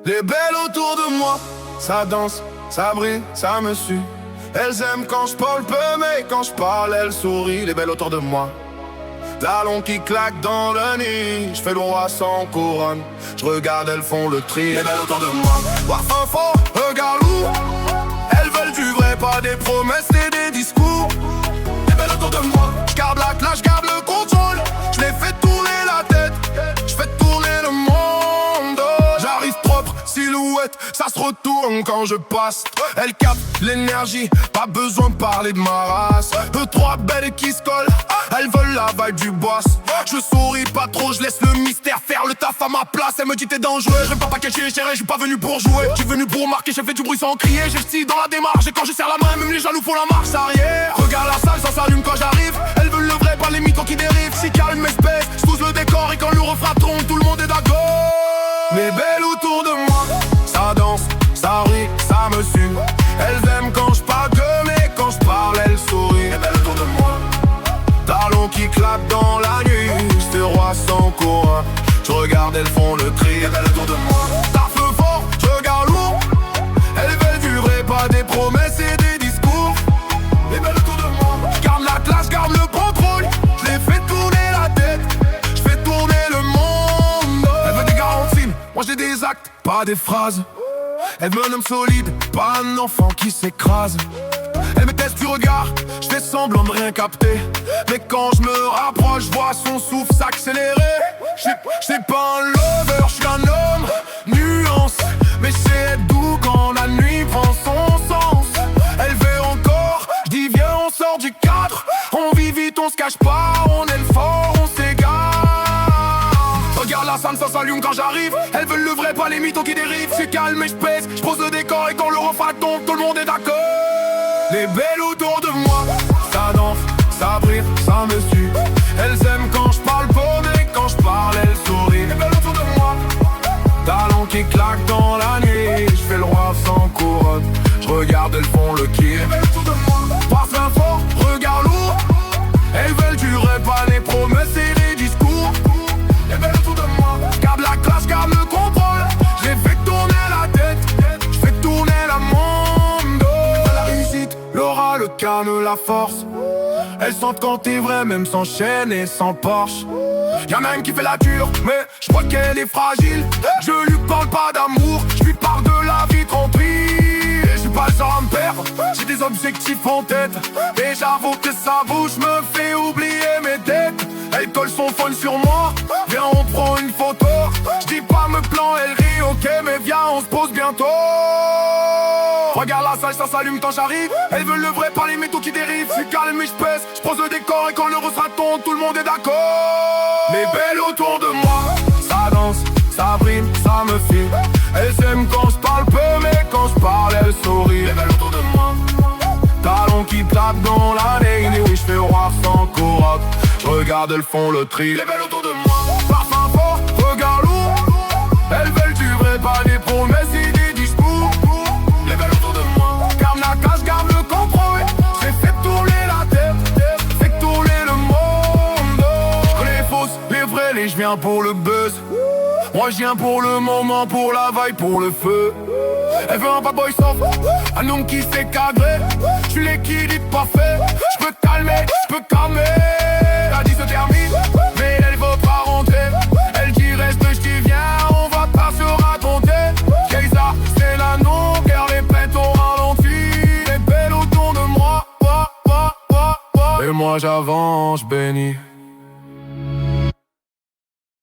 Les belles autour de moi, ça danse, ça brille, ça me suit. Elles aiment quand je parle peu, mais quand je parle, elles sourient. Les belles autour de moi, talons qui claquent dans la nuit. Je fais le roi sans couronne, je regarde, elles font le tri. Les belles autour de moi, parfum fort, regard lourd. Elles veulent du vrai, pas des promesses et des discours. Les belles autour de moi, je garde la classe, je garde le contrôle. Je les fais tourner la tête, je fais tourner le monde. J'arrive propre, silhouette, ça se retourne quand je passe. Elles captent l'énergie, pas besoin de parler de ma race. Deux, trois belles qui se collent, elles veulent la vibe du boss. Je souris pas trop, je laisse le mystère faire le taf à ma place. Elle me dit t'es dangereux, je vais pas packager, chérie, je suis pas venu pour jouer. Je suis venu pour marquer, j'ai fait du bruit sans crier. J'ai le style dans la démarche et quand je serre la main, même les jaloux font la marche arrière. Regarde la salle, ça s'allume quand j'arrive. Elles veulent le vrai, pas les mythos qui dérivent. Si calme, espèce, j'pousse le décor et quand le refrain tombe, tout le monde est d'accord. Les belles autour de moi, ça danse, ça rit, ça me suit. Elles aiment quand je parle que, mais quand je parle, elles sourient. Les belles autour de moi, talons qui claquent dans la nuit. J'fais roi sans couronne, je regarde, elles font le tri. Les belles autour de moi, parfum fort, je regarde lourd. Elles veulent du vrai, pas des promesses et des discours. Les belles autour de moi, j'garde la classe, j'garde le contrôle. Je les fais tourner la tête, je fais tourner le monde. Elle veut des garanties, moi j'ai des actes, pas des phrases. Elle veut un homme solide, pas un enfant qui s'écrase. Elle me teste du regard, je fais semblant de rien capter. Mais quand je me rapproche, je vois son souffle s'accélérer. J'suis pas un lover, j'suis un homme, nuance. Mais c'est être doux quand la nuit prend son sens. Elle veut encore, j'dis viens on sort du cadre. On vit vite, on se cache pas, on est le fort, on s'égare. Regarde la scène, ça s'allume quand j'arrive. Elles veulent le vrai, pas les mythos qui dérivent. J'suis calme et j'pèse, j'pose le décor et quand le refrain tombe, tout le monde est d'accord. Les belles autour de moi, ça danse, ça brille, ça me suit. Elles aiment quand je parle pas, mais quand je parle, elles sourient. Les belles autour de moi, talons qui claquent dans la nuit. Je fais le roi sans couronne, je regarde, elles font le kiff. Les belles autour de moi, parfum fort, regard lourd. Elles veulent du vrai, pas les promesses et les discours. Les belles autour de moi, garde la classe, garde le contrôle. Je les fais tourner la tête, je fais tourner la monde. La réussite, l'aura, le calme, la force. Elles sentent quand t'es vrai, même sans chaîne et sans Porsche. Y'en a une qui fait la dure, mais je vois qu'elle est fragile. Je lui parle pas d'amour, je lui parle de la vie tranquille. Je suis pas le genre à me perdre, j'ai des objectifs en tête. Et j'avoue que sa bouche me fait oublier mes dettes. Elle colle son phone sur moi, viens on prend une photo. Je dis pas me plan, elle rit, ok mais viens on se pose bientôt. Regarde la salle, ça s'allume quand j'arrive. Elles veulent le vrai, pas les métaux qui dérivent. J'suis calme et j'pèse, j'pose le décor et quand le refrain tombe, tout le monde est d'accord. Les belles autour de moi, ça danse, ça brille, ça me file. Elles aiment quand j'parle peu, mais quand j'parle, elles sourient. Les belles autour de moi, talons qui claquent dans la ligne. Oui, j'fais roi sans couronne, je regarde, elles font le tri. Les belles autour de moi, parfum fort, regard lourd. Elles veulent du vrai, pas des promesses et des discours. Les belles autour de moi, garde la cage, garde le contrôle. J'ai fait tourner la tête, fait tourner le monde. Les fausses, les vraies, les je viens pour le buzz. Moi je viens pour le moment, pour la vibe, pour le feu. Elle veut un bad boy soft, un homme qui sait cadrer. J'suis l'équilibre parfait, j'peux calmer, j'peux calmer. La vie se termine, mais elle veut pas rentrer. Elle dit reste, j'dis viens, on va pas se raconter. Keisa, c'est la non-guerre, les pètes ont ralenti. Les belles autour de moi, et moi j'avance, j'bénis.